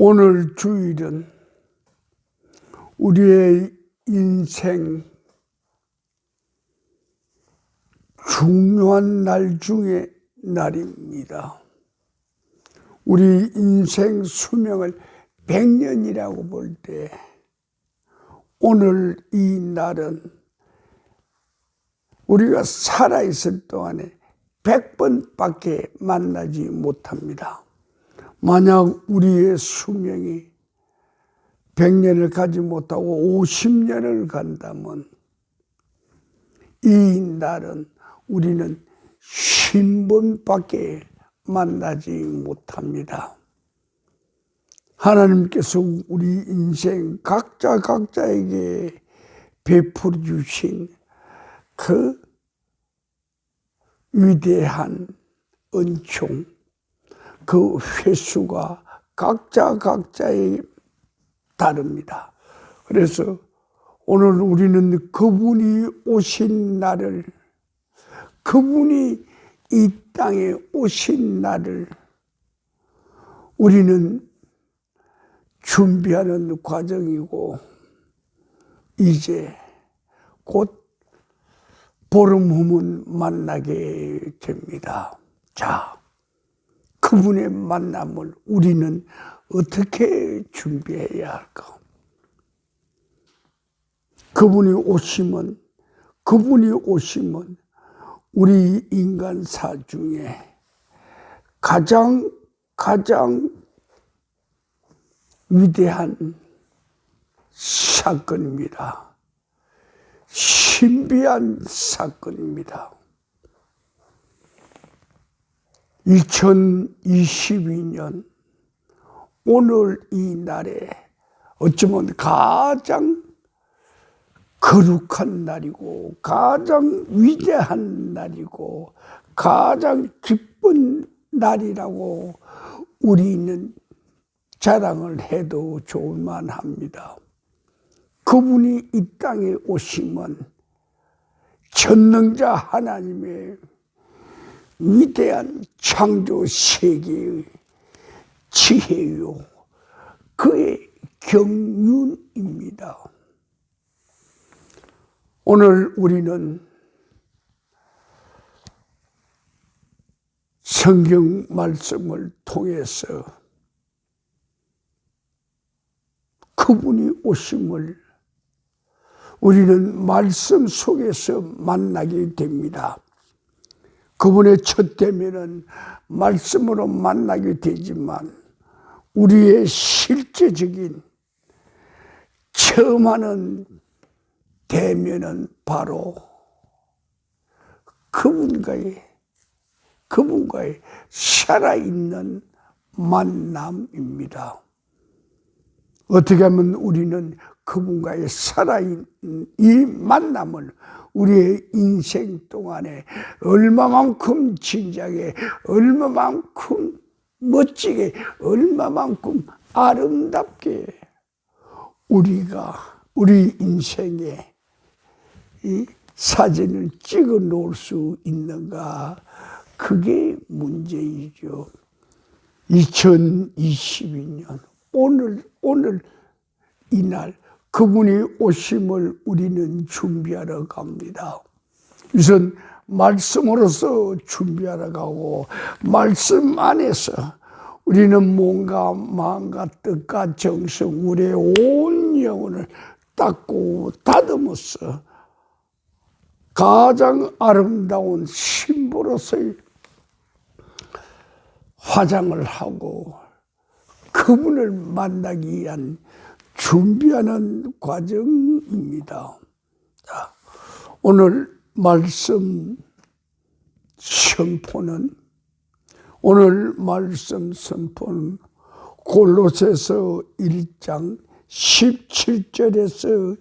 오늘 주일은 우리의 인생 중요한 날 중에 날입니다. 우리 인생 수명을 100년이라고 볼 때 오늘 이 날은 우리가 살아있을 동안에 100번밖에 만나지 못합니다. 만약 우리의 수명이 100년을 가지 못하고 50년을 간다면 이 날은 우리는 50번밖에 만나지 못합니다. 하나님께서 우리 인생 각자에게 베풀어 주신 그 위대한 은총, 그 횟수가 각자에 다릅니다. 그래서 오늘 우리는 그분이 오신 날을, 그분이 이 땅에 오신 날을 우리는 준비하는 과정이고, 이제 곧 보름 후면 만나게 됩니다. 자, 그분의 만남을 우리는 어떻게 준비해야 할까? 그분이 오시면 우리 인간사 중에 가장 위대한 사건입니다. 신비한 사건입니다. 2022년 오늘 이 날에 어쩌면 가장 거룩한 날이고 가장 위대한 날이고 가장 기쁜 날이라고 우리는 자랑을 해도 좋을 만합니다. 그분이 이 땅에 오시면 전능자 하나님의 위대한 창조 세계의 지혜요, 그의 경륜입니다. 오늘 우리는 성경 말씀을 통해서 그분이 오심을 우리는 말씀 속에서 만나게 됩니다. 그분의 첫 대면은 말씀으로 만나게 되지만 우리의 실제적인 처음 하는 대면은 바로 그분과의 살아있는 만남입니다. 어떻게 하면 우리는 그분과의 살아있는 이 만남을 우리의 인생 동안에 얼마만큼 진지하게, 얼마만큼 멋지게, 얼마만큼 아름답게 우리 인생에 이 사진을 찍어 놓을 수 있는가? 그게 문제이죠. 2022년 오늘 이날 그분이 오심을 우리는 준비하러 갑니다. 우선 말씀으로서 준비하러 가고, 말씀 안에서 우리는 몸과 마음과 뜻과 정성, 우리의 온 영혼을 닦고 다듬어서 가장 아름다운 신부로서의 화장을 하고 그분을 만나기 위한 준비하는 과정입니다. 자, 오늘 말씀 선포는 골로새서 1장 17절에서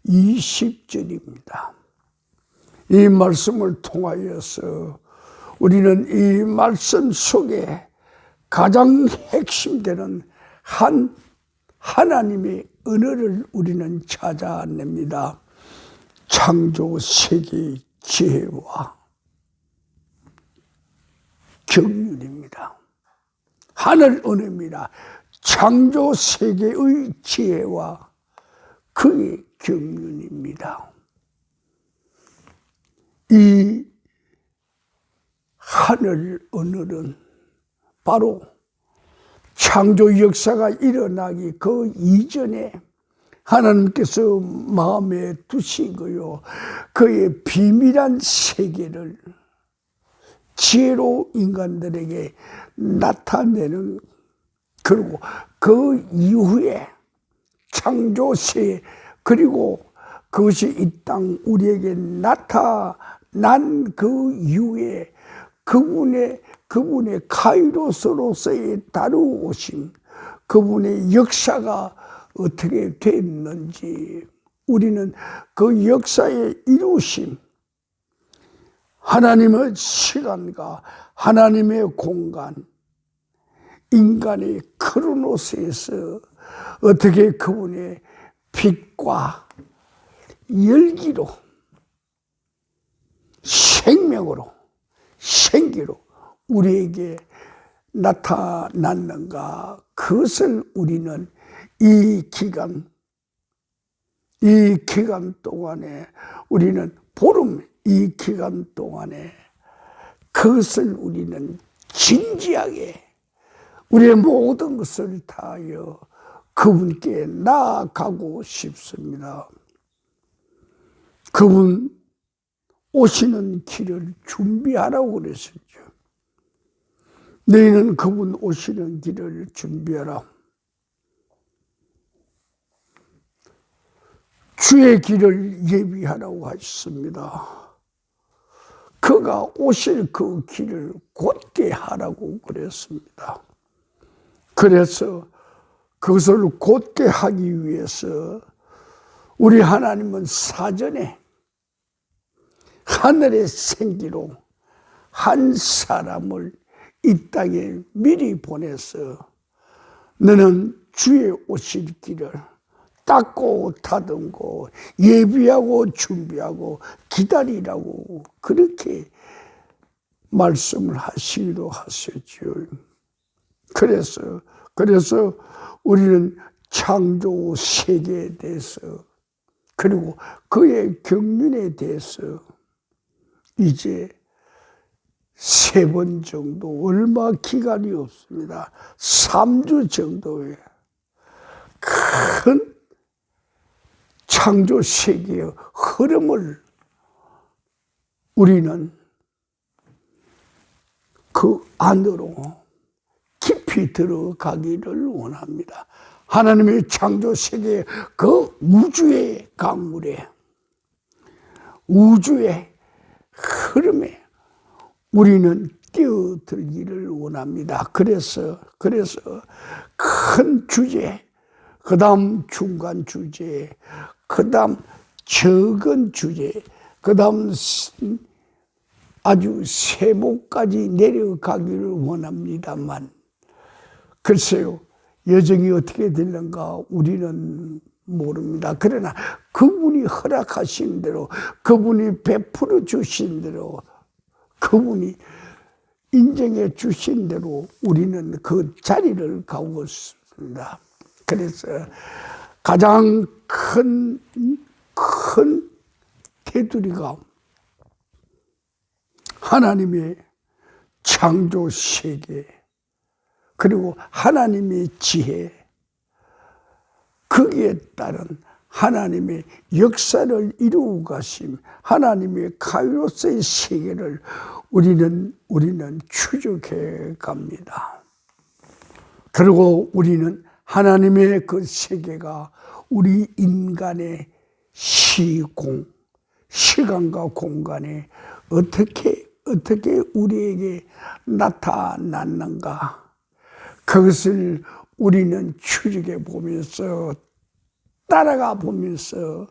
20절입니다. 이 말씀을 통하여서 우리는 이 말씀 속에 가장 핵심되는 하나님의 은혜를 우리는 찾아냅니다. 창조 세계의 지혜와 경륜입니다. 하늘 은혜입니다. 창조 세계의 지혜와 그의 경륜입니다. 이 하늘 오늘은 바로 창조 역사가 일어나기 그 이전에 하나님께서 마음에 두시고요, 그의 비밀한 세계를 지혜로 인간들에게 나타내는, 그리고 그 이후에 창조세, 그리고 그것이 이 땅 우리에게 나타난 그 이후에 그분의 카이로스로서의 다루오심, 그분의 역사가 어떻게 됐는지, 우리는 그 역사의 이루심, 하나님의 시간과 하나님의 공간, 인간의 크로노스에서 어떻게 그분의 빛과 열기로, 생명으로, 생기로 우리에게 나타났는가, 그것을 우리는 이 기간 동안에, 우리는 보름 이 기간 동안에 그것을 우리는 진지하게 우리의 모든 것을 다하여 그분께 나아가고 싶습니다. 그분 오시는 길을 준비하라고 그랬었죠. 너희는 그분 오시는 길을 준비하라. 주의 길을 예비하라고 하셨습니다. 그가 오실 그 길을 곧게 하라고 그랬습니다. 그래서 그것을 곧게 하기 위해서 우리 하나님은 사전에 하늘의 생기로 한 사람을 이 땅에 미리 보내서 너는 주의 오실 길을 닦고 다듬고 예비하고 준비하고 기다리라고 그렇게 말씀을 하시기도 하셨죠. 그래서 우리는 창조 세계에 대해서, 그리고 그의 경륜에 대해서 이제 3번 정도, 얼마 기간이 없습니다. 3주 정도의 큰 창조 세계의 흐름을 우리는 그 안으로 깊이 들어가기를 원합니다. 하나님의 창조 세계의 그 우주의 강물에, 우주의 흐름에 우리는 뛰어들기를 원합니다. 그래서 큰 주제, 그 다음 중간 주제, 그 다음 적은 주제, 그 다음 아주 세모까지 내려가기를 원합니다만, 글쎄요, 여정이 어떻게 될는가 우리는 모릅니다. 그러나 그분이 허락하신 대로, 그분이 베풀어 주신 대로, 그분이 인정해 주신 대로 우리는 그 자리를 가고 있습니다. 그래서 가장 큰 테두리가 하나님의 창조 세계, 그리고 하나님의 지혜, 거기에 따른 하나님의 역사를 이루어 가심, 하나님의 카이로스의 세계를 우리는 추적해 갑니다. 그리고 우리는 하나님의 그 세계가 우리 인간의 시간과 공간에 어떻게 우리에게 나타났는가, 그것을 우리는 추적해 보면서, 따라가 보면서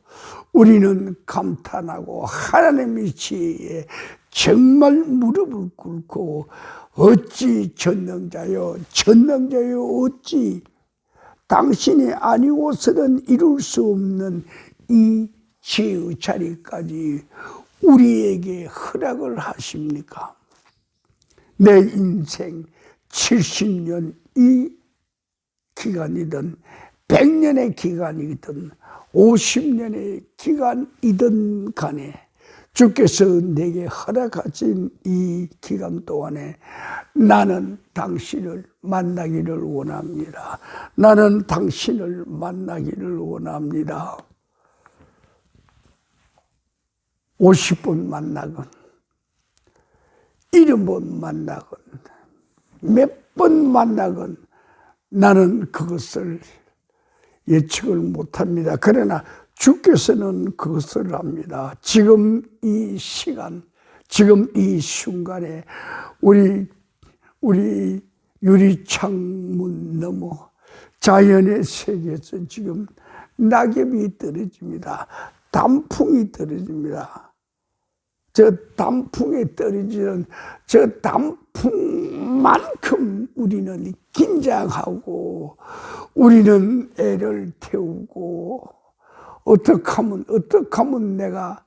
우리는 감탄하고 하나님의 지혜에 정말 무릎을 꿇고, 어찌 전능자여 어찌 당신이 아니고서는 이룰 수 없는 이 지혜의 자리까지 우리에게 허락을 하십니까? 내 인생 70년 이 기간이든 100년의 기간이든 50년의 기간이든 간에 주께서 내게 허락하신 이 기간 동안에 나는 당신을 만나기를 원합니다. 나는 당신을 만나기를 원합니다. 50번 만나건 70번 만나건 몇 번 만나건 나는 그것을 예측을 못합니다. 그러나 주께서는 그것을 합니다. 지금 이 시간, 지금 이 순간에 우리 유리창문 너머 자연의 세계에서 지금 낙엽이 떨어집니다. 단풍이 떨어집니다. 저 단풍에 떨어지는 저 단풍만큼 우리는 긴장하고 우리는 애를 태우고 어떻게 하면 내가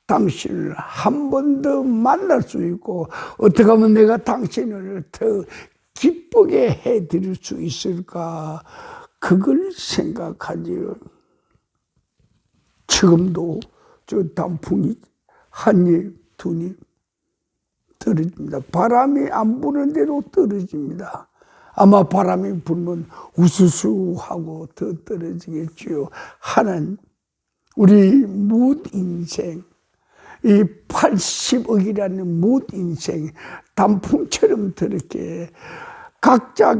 당신을 한 번 더 만날 수 있고 어떻게 하면 내가 당신을 더 기쁘게 해드릴 수 있을까 그걸 생각하지요. 지금도 저 단풍이 한 입, 두 입 떨어집니다. 바람이 안 부는 대로 떨어집니다. 아마 바람이 불면 우수수 하고 더 떨어지겠지요. 하나님, 우리 못 인생, 이 80억이라는 못 인생, 단풍처럼 저렇게 각자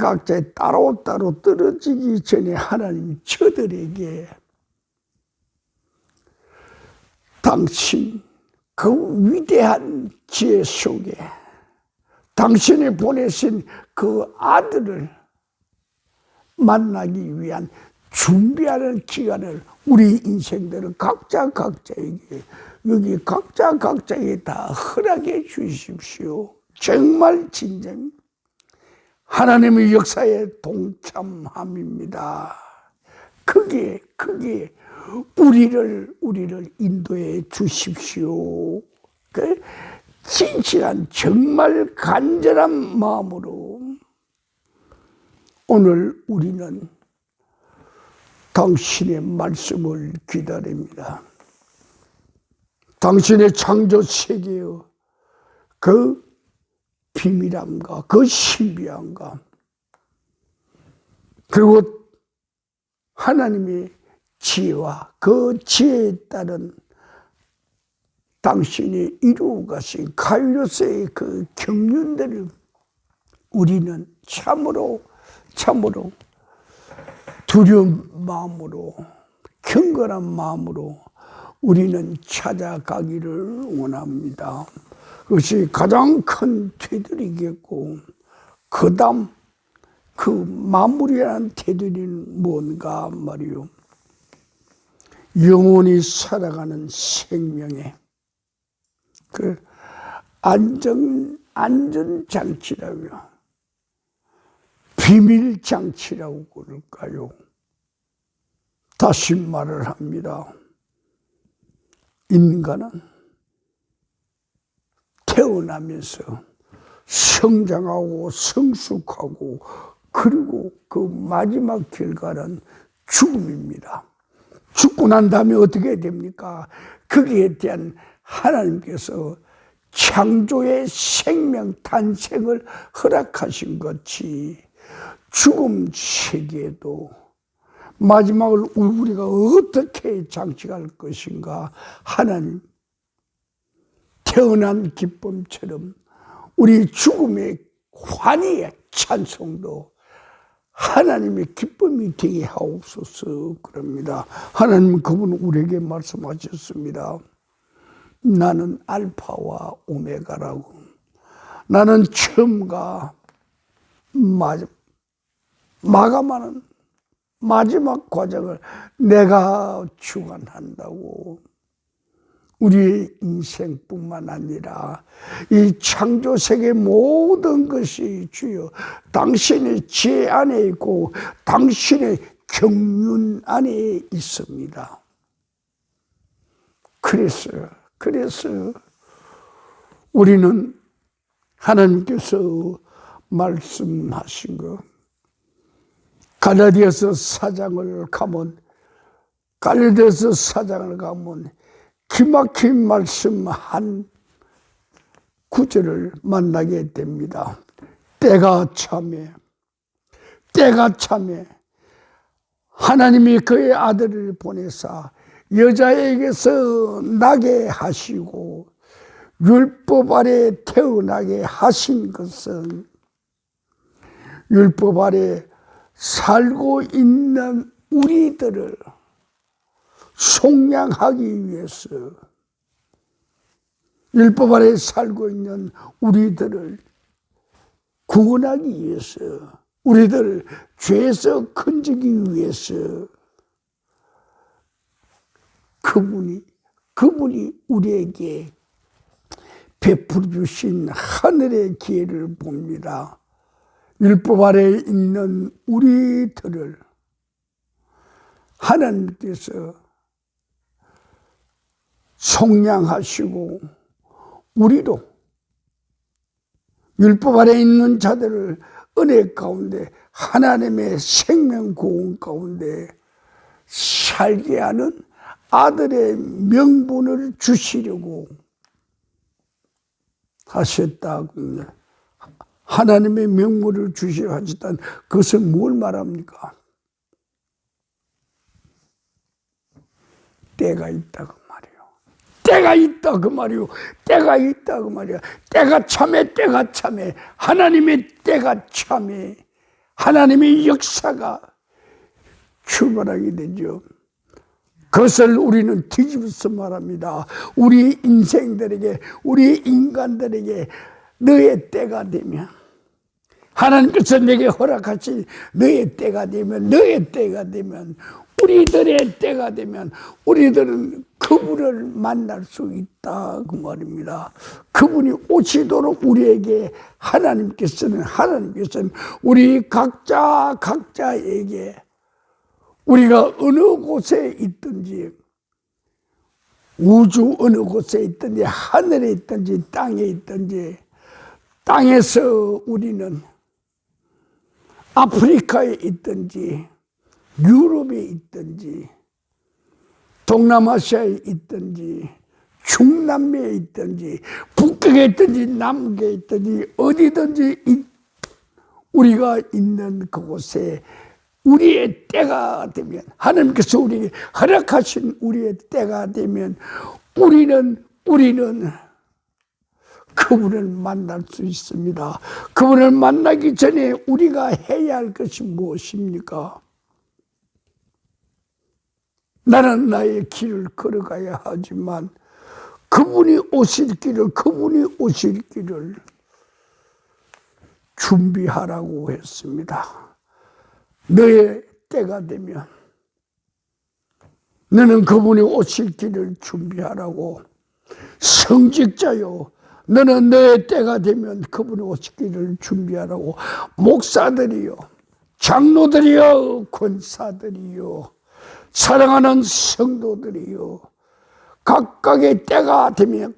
따로따로 떨어지기 전에 하나님 저들에게 당신 그 위대한 지혜 속에 당신이 보내신 그 아들을 만나기 위한 준비하는 기간을 우리 인생들은 각자에게 여기 각자에게 다 허락해 주십시오. 정말 진정 하나님의 역사에 동참함입니다. 크게 우리를 인도해 주십시오. 그 진실한 정말 간절한 마음으로 오늘 우리는 당신의 말씀을 기다립니다. 당신의 창조 세계의 그 비밀함과 그 신비함과 그리고 하나님의 지혜와 그 지혜에 따른 당신이 이루어 가신 카이로스의 그 경륜들을 우리는 참으로 두려운 마음으로 경건한 마음으로 우리는 찾아가기를 원합니다. 그것이 가장 큰 테두리겠고 그 다음 그 마무리하는 테두리는 뭔가 말이요. 영원히 살아가는 생명의 그 안전장치라고요. 비밀장치라고 그럴까요? 다시 말을 합니다. 인간은 태어나면서 성장하고 성숙하고 그리고 그 마지막 결과는 죽음입니다. 죽고 난 다음에 어떻게 됩니까? 거기에 대한 하나님께서 창조의 생명 탄생을 허락하신 것이 죽음 세계에도 마지막을 우리가 어떻게 장식할 것인가 하나님 태어난 기쁨처럼 우리 죽음의 환희의 찬송도 하나님의 기쁨이 되게 하옵소서 그럽니다. 하나님 그분 우리에게 말씀하셨습니다. 나는 알파와 오메가라고. 나는 처음과 마감하는 마지막 과정을 내가 주관한다고. 우리의 인생뿐만 아니라 이 창조세계 모든 것이 주여 당신의 지혜 안에 있고 당신의 경륜 안에 있습니다. 그래서 우리는 하나님께서 말씀하신 것 갈라디아서 4장을 가면 기막힌 말씀 한 구절을 만나게 됩니다. 때가 참에 하나님이 그의 아들을 보내사 여자에게서 나게 하시고 율법 아래 태어나게 하신 것은 율법 아래 살고 있는 우리들을 속량하기 위해서, 율법 아래 살고 있는 우리들을 구원하기 위해서, 우리들을 죄에서 건지기 위해서 그분이 우리에게 베풀어 주신 하늘의 기회를 봅니다. 율법 아래에 있는 우리들을 하나님께서 속량하시고 우리로 율법 아래에 있는 자들을 은혜 가운데 하나님의 생명 구원 가운데 살게 하는 아들의 명분을 주시려고 하셨다고. 하나님의 명분을 주시려 하셨다는 그것은 뭘 말합니까? 때가 있다고 말이에요. 때가 있다 그 말이요. 때가 있다 그 말이야. 때가 참에 하나님의 때가 참에 하나님의 역사가 출발하게 되죠. 그것을 우리는 뒤집어서 말합니다. 우리 인생들에게, 우리 인간들에게 너의 때가 되면, 하나님께서 내게 허락하신 너의 때가 되면, 우리들의 때가 되면 우리들은 그분을 만날 수 있다 그 말입니다. 그분이 오시도록 우리에게 하나님께서는 우리 각자에게 우리가 어느 곳에 있든지, 우주 어느 곳에 있든지, 하늘에 있든지 땅에 있든지, 땅에서 우리는 아프리카에 있든지 유럽에 있든지 동남아시아에 있든지 중남미에 있든지 북극에 있든지 남극에 있든지 어디든지 우리가 있는 그곳에 우리의 때가 되면, 하나님께서 우리에게 허락하신 우리의 때가 되면 우리는 그분을 만날 수 있습니다. 그분을 만나기 전에 우리가 해야 할 것이 무엇입니까? 나는 나의 길을 걸어가야 하지만 그분이 오실 길을 준비하라고 했습니다. 너의 때가 되면 너는 그분이 오실 길을 준비하라고. 성직자요, 너는 너의 때가 되면 그분이 오실 길을 준비하라고. 목사들이요, 장로들이요, 권사들이요, 사랑하는 성도들이요, 각각의 때가 되면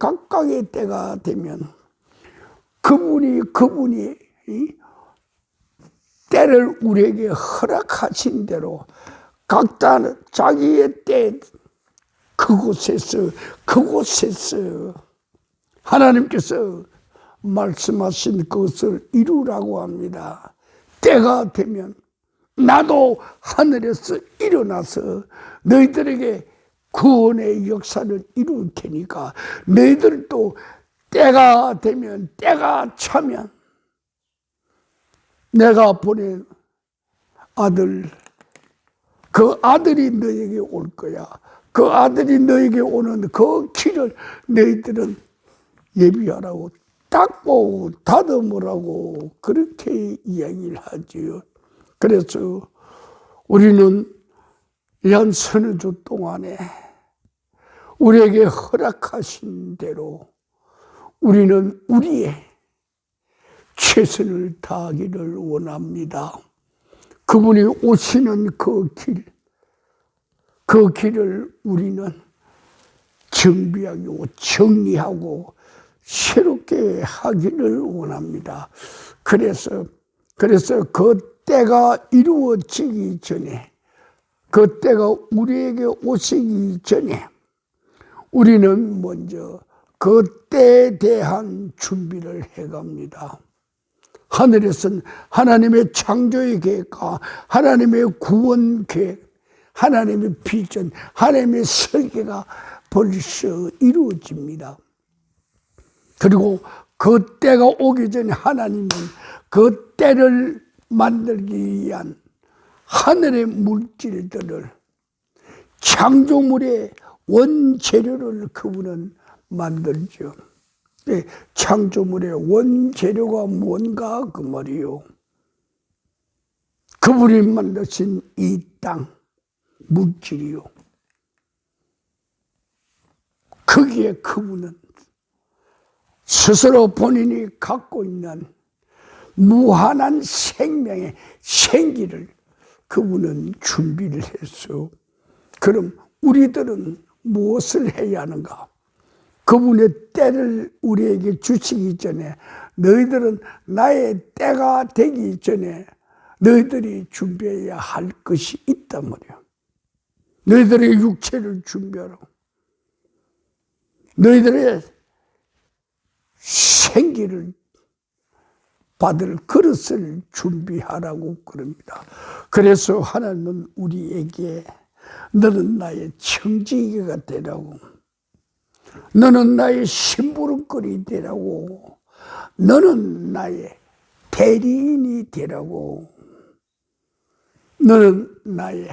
그분이 때를 우리에게 허락하신 대로 각자 자기의 때 그곳에서 하나님께서 말씀하신 그것을 이루라고 합니다. 때가 되면 나도 하늘에서 일어나서 너희들에게 구원의 역사를 이룰 테니까 너희들도 때가 되면, 때가 차면 내가 보낸 아들, 그 아들이 너에게 올 거야. 그 아들이 너에게 오는 그 길을 너희들은 예비하라고, 닦고 다듬으라고 그렇게 이야기를 하지요. 그래서 우리는 한 서너 주 동안에 우리에게 허락하신 대로 우리는 우리의 최선을 다하기를 원합니다. 그분이 오시는 그 길을 우리는 정비하고 정리하고 새롭게 하기를 원합니다. 그래서 그 때가 이루어지기 전에, 그 때가 우리에게 오시기 전에 우리는 먼저 그 때에 대한 준비를 해갑니다. 하늘에서는 하나님의 창조의 계획과 하나님의 구원 계획, 하나님의 비전, 하나님의 설계가 벌써 이루어집니다. 그리고 그 때가 오기 전에 하나님은 그 때를 만들기 위한 하늘의 물질들을, 창조물의 원재료를 그분은 만들죠. 네, 창조물의 원재료가 뭔가 그 말이요. 그분이 만드신 이 땅, 물질이요. 거기에 그분은 스스로 본인이 갖고 있는 무한한 생명의 생기를 그분은 준비를 했어. 그럼 우리들은 무엇을 해야 하는가? 그분의 때를 우리에게 주시기 전에, 너희들은 나의 때가 되기 전에 너희들이 준비해야 할 것이 있단 말이야. 너희들의 육체를 준비하라고, 너희들의 생기를 받을 그릇을 준비하라고 그럽니다. 그래서 하나님은 우리에게 너는 나의 청지기가 되라고, 너는 나의 심부름거리 되라고, 너는 나의 대리인이 되라고, 너는 나의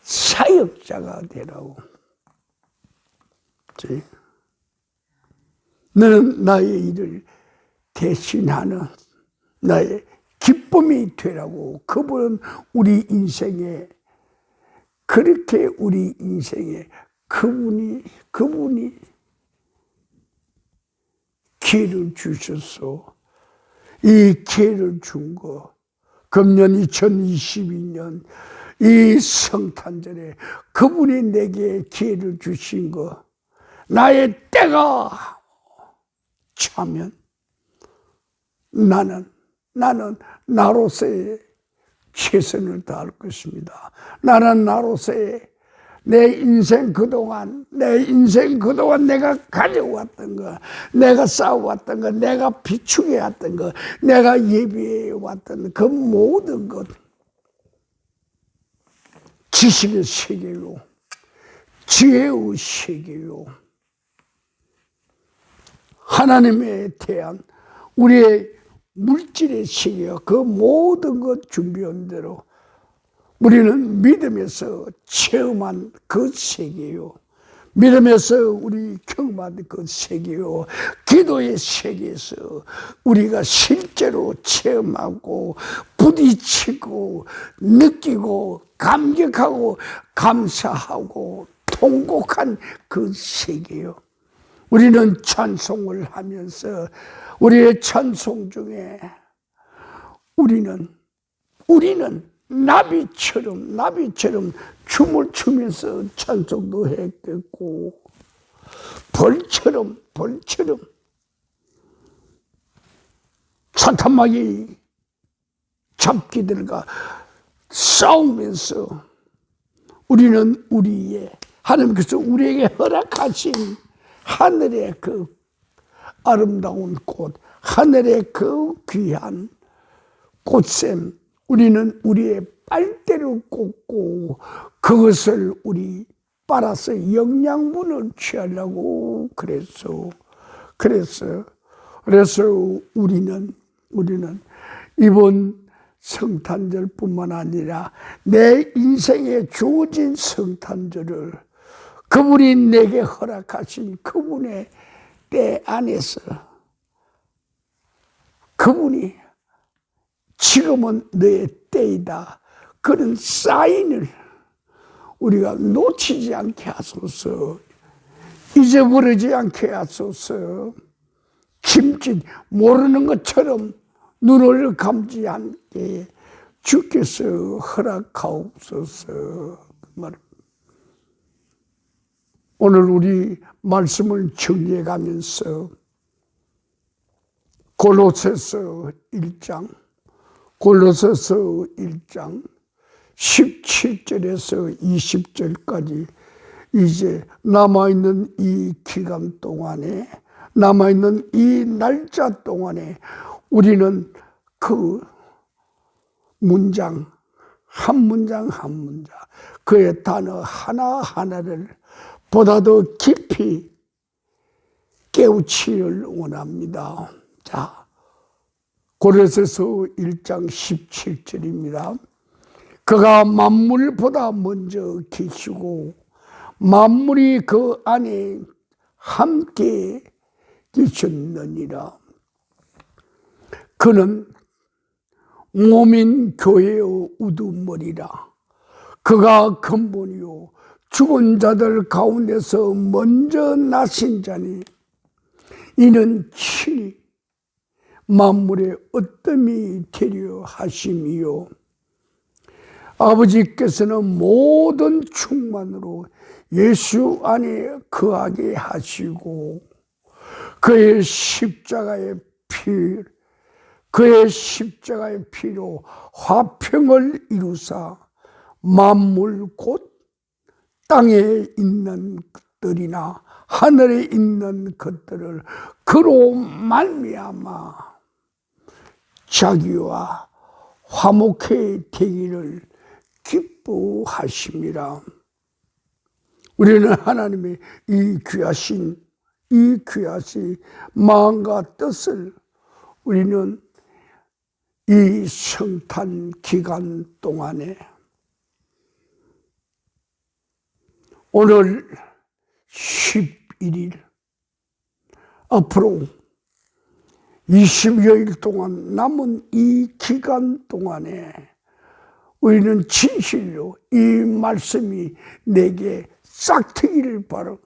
사역자가 되라고, 너는 나의 일을 대신하는 나의 기쁨이 되라고. 그분은 우리 인생에, 그렇게 우리 인생에 그분이 기회를 주셔서, 이 기회를 준 거, 금년 2022년 이 성탄절에 그분이 내게 기회를 주신 거, 나의 때가 차면 나는 나로서의 최선을 다할 것입니다. 나는 나로서의 내 인생 그동안 내가 가져왔던 거, 내가 쌓아왔던 거, 내가 비축해왔던 거, 내가 예비해왔던 그 모든 것, 지식의 세계요, 지혜의 세계요, 하나님에 대한 우리의 물질의 세계요, 그 모든 것 준비한 대로 우리는 믿음에서 체험한 그 세계요, 믿음에서 우리 경험한 그 세계요, 기도의 세계에서 우리가 실제로 체험하고 부딪히고 느끼고 감격하고 감사하고 통곡한 그 세계요. 우리는 찬송을 하면서 우리의 찬송 중에 우리는 나비처럼 춤을 추면서 찬송도 했겠고, 벌처럼 사탄마귀 잡기들과 싸우면서 우리는 우리의, 하나님께서 우리에게 허락하신 하늘의 그 아름다운 꽃, 하늘의 그 귀한 꽃샘, 우리는 우리의 빨대를 꽂고 그것을 우리 빨아서 영양분을 취하려고 그래서 우리는 이번 성탄절뿐만 아니라 내 인생에 주어진 성탄절을 그분이 내게 허락하신 그분의 때 안에서, 그분이 지금은 너의 때이다, 그런 사인을 우리가 놓치지 않게 하소서, 잊어버리지 않게 하소서, 김칫 모르는 것처럼 눈을 감지 않게 주께서 허락하옵소서. 그 말입니다. 오늘 우리 말씀을 정리해 가면서 골로새서 1장 골로새서 1장 17절에서 20절까지 이제 남아있는 이 기간 동안에, 남아있는 이 날짜 동안에 우리는 그 문장, 한 문장 한 문장, 그의 단어 하나하나를 보다 더 깊이 깨우치기를 원합니다. 자, 고린도서 1장 17절입니다. 그가 만물보다 먼저 계시고 만물이 그 안에 함께 계셨느니라. 그는 몸인 교회의 우두머리라. 그가 근본이요 죽은 자들 가운데서 먼저 나신 자니 이는 친히 만물의 어뜸이 되려 하심이요 아버지께서는 모든 충만으로 예수 안에 거하게 하시고 그의 십자가의 피로 화평을 이루사 만물 곧 땅에 있는 것들이나 하늘에 있는 것들을 그로 말미암아 자기와 화목해 되기를 기뻐하심이라. 우리는 하나님의 이 귀하신 마음과 뜻을 우리는 이 성탄 기간 동안에 오늘 11일 앞으로 20여일 동안 남은 이 기간 동안에 우리는 진실로 이 말씀이 내게 싹트기를 바라고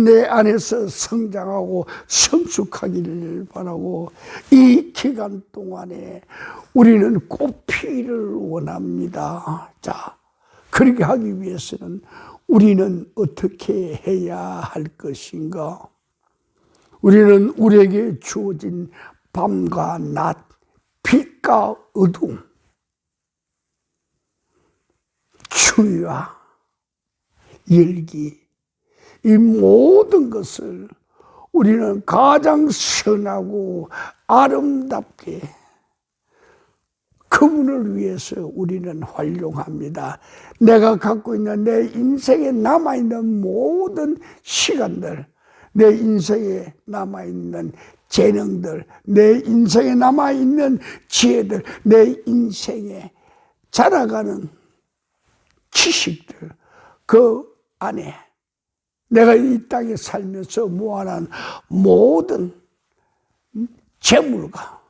내 안에서 성장하고 성숙하기를 바라고 이 기간 동안에 우리는 꽃피기를 원합니다. 자, 그렇게 하기 위해서는 우리는 어떻게 해야 할 것인가? 우리는 우리에게 주어진 밤과 낮, 빛과 어둠, 추위와 열기, 이 모든 것을 우리는 가장 선하고 아름답게 그분을 위해서 우리는 활용합니다. 내가 갖고 있는 내 인생에 남아있는 모든 시간들, 내 인생에 남아있는 재능들, 내 인생에 남아있는 지혜들, 내 인생에 자라가는 지식들, 그 안에 내가 이 땅에 살면서 모아난 모든 재물과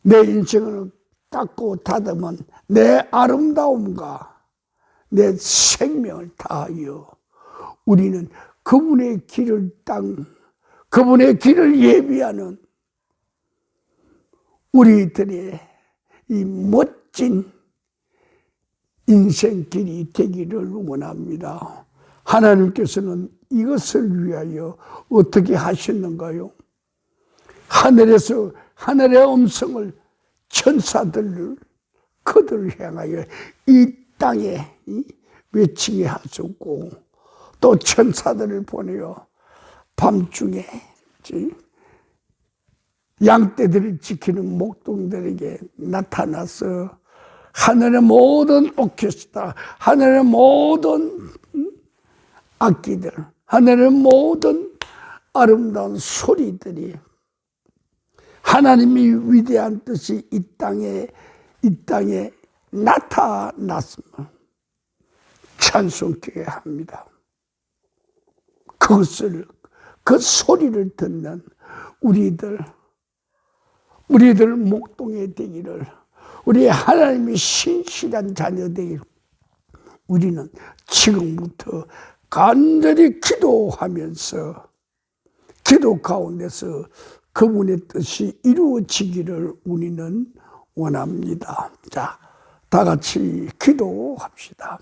내 인생을 닦고 다듬은 내 아름다움과 내 생명을 다하여 우리는 그분의 그분의 길을 예비하는 우리들의 이 멋진 인생길이 되기를 원합니다. 하나님께서는 이것을 위하여 어떻게 하셨는가요? 하늘에서 하늘의 음성을 천사들을 그들을 향하여 이 땅에 외치게 하셨고 또 천사들을 보내어 밤중에 양떼들을 지키는 목동들에게 나타나서 하늘의 모든 오케스트라, 하늘의 모든 악기들, 하늘의 모든 아름다운 소리들이 하나님이 위대한 뜻이 이 땅에 나타났음을 찬송케 합니다. 그 소리를 듣는 우리들 목동에 되기를, 우리 하나님이 신실한 자녀 되기를 우리는 지금부터 간절히 기도하면서 기도 가운데서 그분의 뜻이 이루어지기를 우리는 원합니다. 자, 다 같이 기도합시다.